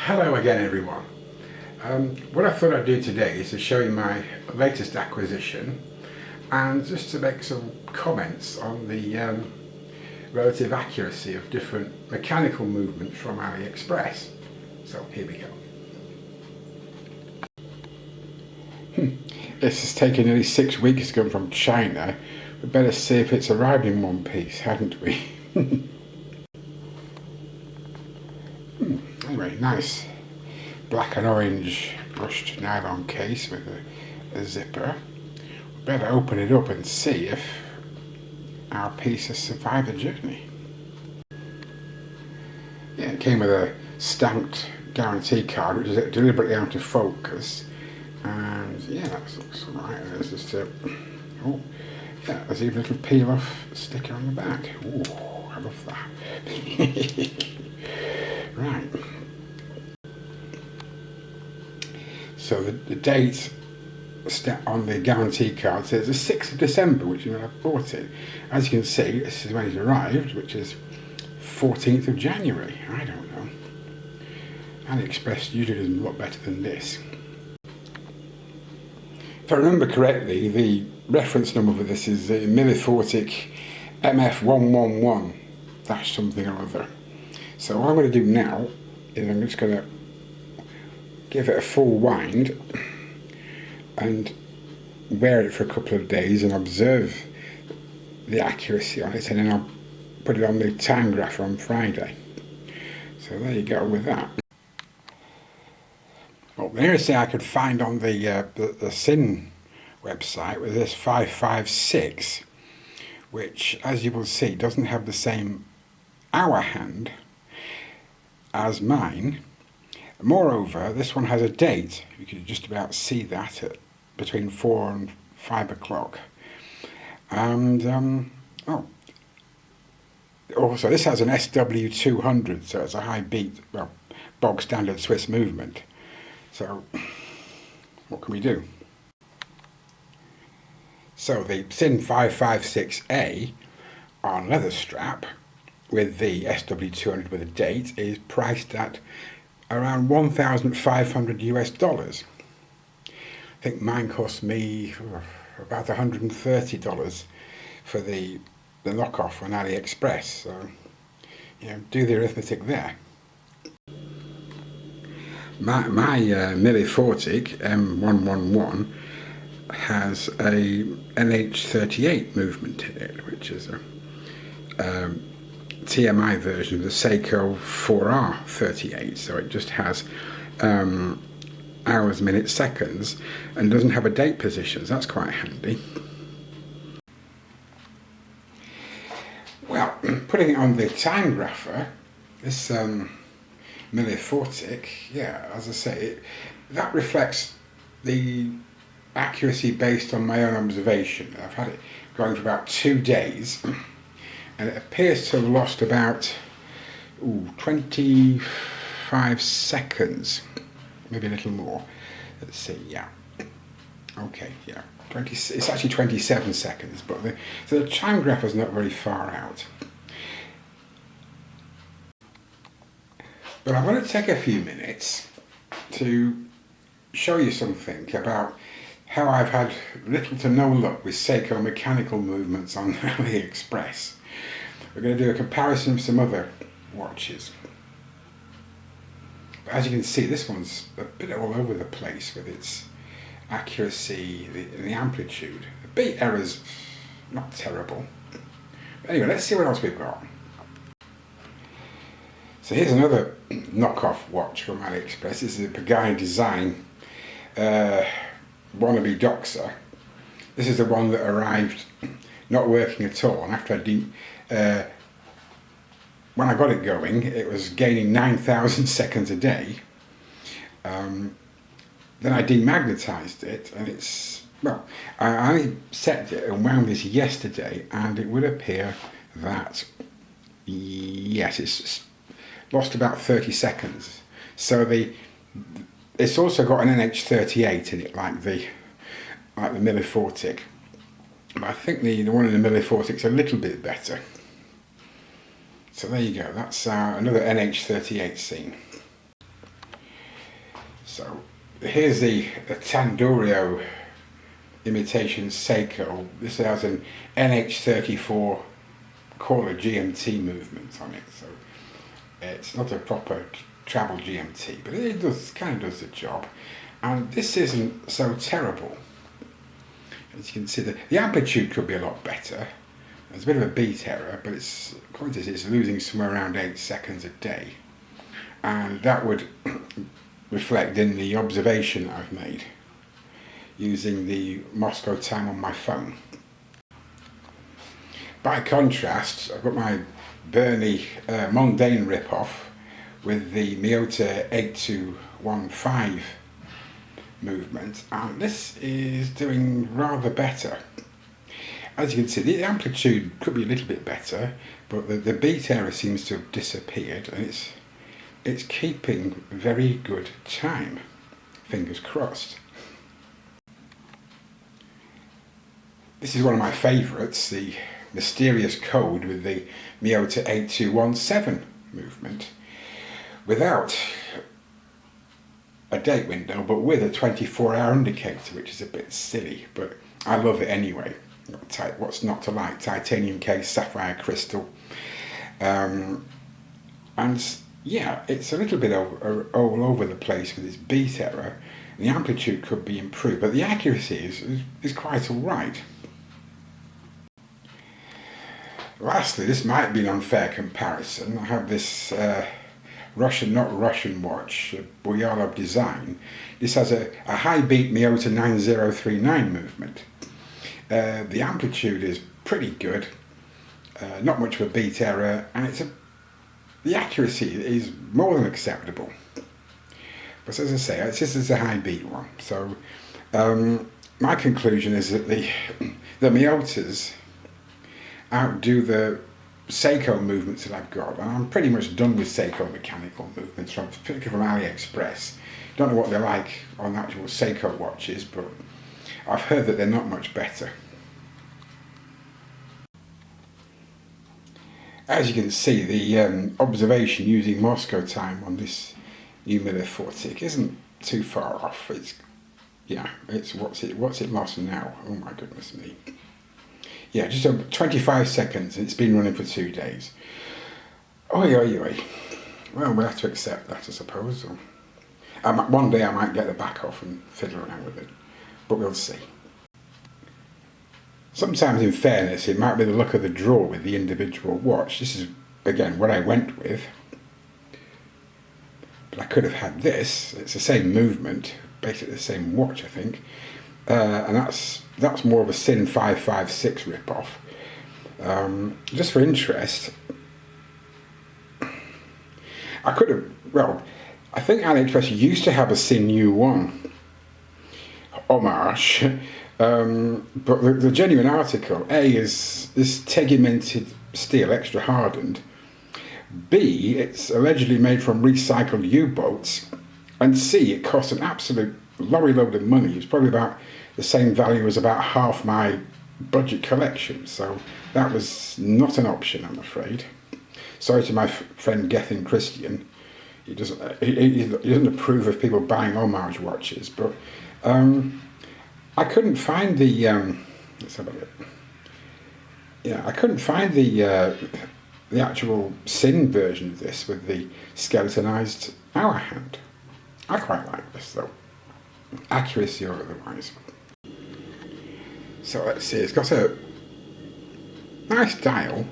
Hello again everyone. What I thought I'd do today is to show you my latest acquisition and just to make some comments on the relative accuracy of different mechanical movements from AliExpress. So here we go. This has taken nearly 6 weeks to come from China. We better see if it's arrived in one piece, hadn't we? Anyway, nice black and orange brushed nylon case with a zipper. We better open it up and see if our piece has survived the journey. Yeah, it came with a stamped guarantee card, which is deliberately out of focus. And yeah, that looks alright. There's just a, oh, yeah, there's even a little peel off sticker on the back. Oh, I love that. Right. So the date on the guarantee card says the 6th of December, which is when I bought it. As you can see, this is when it arrived, which is 14th of January. I don't know. AliExpress usually does a lot better than this. If I remember correctly, the reference number for this is Millifortic MF111 dash something or other. So what I'm going to do now is I'm just going to give it a full wind and wear it for a couple of days and observe the accuracy on it, and then I'll put it on the time grapher on Friday. So there you go with that. Well, the nearest thing I could find on the SIN website was this 556, which, as you will see, doesn't have the same hour hand as mine. Moreover, this one has a date. You can just about see that at between 4 and 5 o'clock. And also this has an SW200, so it's a high beat, well, bog standard Swiss movement. So what can we do? So the SIN 556A on leather strap with the SW200 with a date is priced at around $1,500 US. I think mine cost me about $130 for the knockoff on AliExpress. So, you know, do the arithmetic there. My Millifortic M111 has a NH38 movement in it, which is a TMI version of the Seiko 4R38, so it just has hours, minutes, seconds, and doesn't have a date position, so that's quite handy. Well, putting it on the time grapher, this Millifortic, yeah, as I say, that reflects the accuracy based on my own observation. I've had it going for about 2 days, and it appears to have lost about 25 seconds, maybe a little more. Let's see, yeah. Okay, yeah. It's actually 27 seconds, but so the time graph is not very far out. But I want to take a few minutes to show you something about how I've had little to no luck with Seiko mechanical movements on AliExpress. We're going to do a comparison with some other watches. But as you can see, this one's a bit all over the place with its accuracy and the amplitude. The beat error's not terrible. But anyway, let's see what else we've got. So here's another knockoff watch from AliExpress. This is a Pagani design wannabe Doxa. This is the one that arrived not working at all, and after when I got it going, it was gaining 9,000 seconds a day. Then I demagnetized it, and it's, well, I set it and wound this yesterday, and it would appear that, yes, it's lost about 30 seconds. So it's also got an NH38 in it, like the Millifortic. But I think the one in the Millifortic's a little bit better. So there you go, that's another NH38 scene. So here's the Tandorio imitation Seiko. This has an NH34 quarter GMT movement on it, so it's not a proper travel GMT, but it kind of does the job. And this isn't so terrible. As you can see, the amplitude could be a lot better. There's a bit of a beat error, but it's, according to this, it's losing somewhere around 8 seconds a day. And that would reflect in the observation I've made using the Moscow time on my phone. By contrast, I've got my Bernie Mundane rip-off with the Miyota 8215 movement, and this is doing rather better. As you can see, the amplitude could be a little bit better, but the beat error seems to have disappeared, and it's keeping very good time. Fingers crossed. This is one of my favourites, the mysterious code with the Miyota 8217 movement, without a date window, but with a 24-hour indicator, which is a bit silly, but I love it anyway. What's not to like? Titanium case, sapphire crystal, and yeah, it's a little bit all over the place with its beat error. The amplitude could be improved, but the accuracy is quite all right. Lastly, this might be an unfair comparison. I have this not Russian watch, Boyarov design. This has a high beat Miyota 9039 movement. The amplitude is pretty good, not much of a beat error, and the accuracy is more than acceptable. But as I say, this is a high beat one. So my conclusion is that the Miyotas outdo the Seiko movements that I've got, and I'm pretty much done with Seiko mechanical movements, particularly from AliExpress. Don't know what they're like on actual Seiko watches, but I've heard that they're not much better. As you can see, the observation using Moscow time on this new Miller Fortic isn't too far off. It's what's it lost now? Oh my goodness me! Yeah, just over 25 seconds. It's been running for 2 days. Oi, oi, oi. Well, we'll have to accept that, I suppose. One day I might get the back off and fiddle around with it, but we'll see. Sometimes, in fairness, it might be the luck of the draw with the individual watch. This is, again, what I went with. But I could have had this. It's the same movement, basically the same watch, I think. And that's more of a Sin 556 rip-off. Just for interest, I could have, I think AliExpress used to have a Sin U1 homage, but the genuine article, A, is tegumented steel, extra hardened. B, it's allegedly made from recycled U-boats. And C, it costs an absolute lorry load of money. It's probably about the same value as about half my budget collection. So that was not an option, I'm afraid. Sorry to my friend Gethin Christian. He doesn't approve of people buying homage watches, but I couldn't find the let's have a look. Yeah, I couldn't find the actual Sin version of this with the skeletonized hour hand. I quite like this though, accuracy or otherwise. So let's see, it's got a nice dial,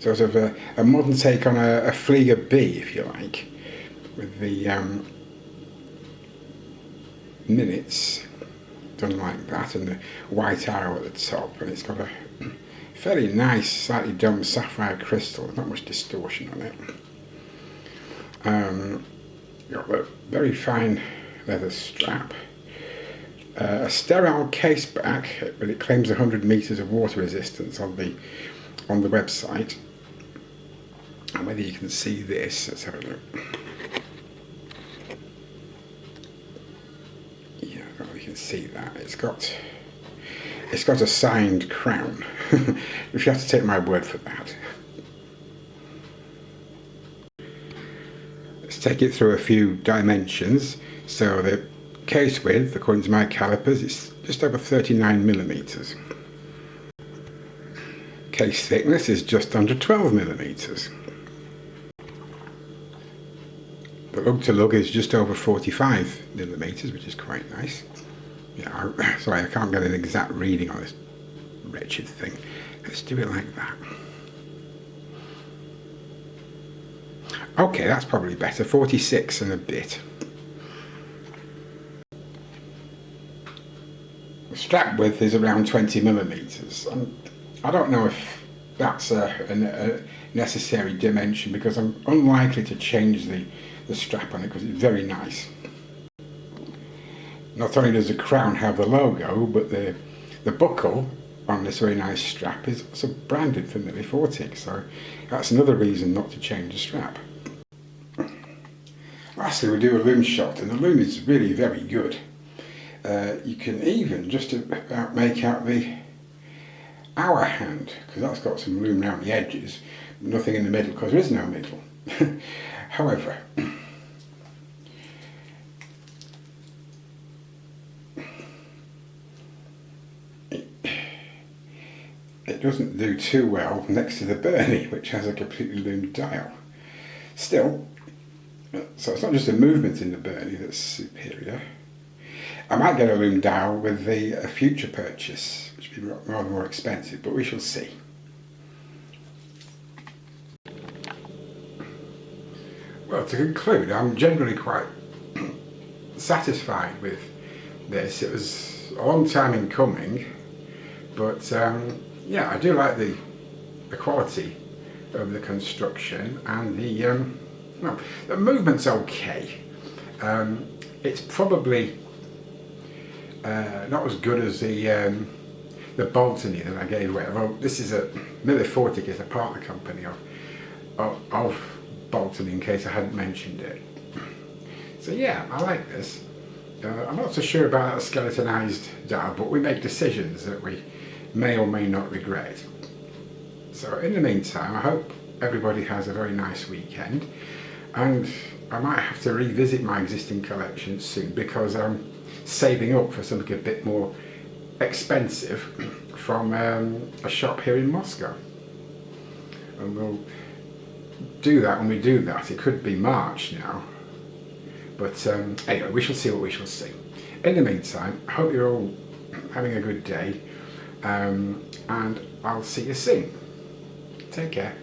so sort of a modern take on a Flieger B, if you like, with the minutes done like that and the white arrow at the top, and it's got a fairly nice, slightly dumb sapphire crystal, not much distortion on it. Got a very fine leather strap, a sterile case back, but it claims 100 meters of water resistance on the website. And whether you can see this, let's have a look. Yeah, well, you can see that it's got a signed crown. If you have to take my word for that. Let's take it through a few dimensions. So the case width, according to my calipers, is just over 39 millimeters. Case thickness is just under 12 millimeters. The lug to lug is just over 45 millimeters, which is quite nice. Yeah, sorry, I can't get an exact reading on this wretched thing. Let's do it like that. Okay, that's probably better. 46 and a bit. The strap width is around 20 millimeters. I don't know if that's a necessary dimension, because I'm unlikely to change the strap on it because it's very nice. Not only does the crown have the logo, but the buckle on this very nice strap is also branded for Milli-40, so that's another reason not to change the strap. Lastly, we do a loom shot, and the loom is really very good. You can even just about make out the hour hand, because that's got some loom around the edges, but nothing in the middle, because there is no middle. However, it doesn't do too well next to the Burney, which has a completely loomed dial. Still, so it's not just the movement in the Burney that's superior. I might get a loom dial with the future purchase, which would be rather more expensive, but we shall see. Well, to conclude, I'm generally quite satisfied with this. It was a long time in coming, but yeah, I do like the quality of the construction, and the movement's okay. It's probably not as good as the Boltony that I gave away. Well, this is a Milli-40, is a partner company of Boltony, in case I hadn't mentioned it. So yeah, I like this. I'm not so sure about that skeletonized dial, but we make decisions that we may or may not regret. So in the meantime, I hope everybody has a very nice weekend, and I might have to revisit my existing collection soon, because I'm saving up for something a bit more expensive from a shop here in Moscow, and we'll do that when we do that. It could be March now, but anyway, we shall see what we shall see. In the meantime, I hope you're all having a good day, and I'll see you soon. Take care.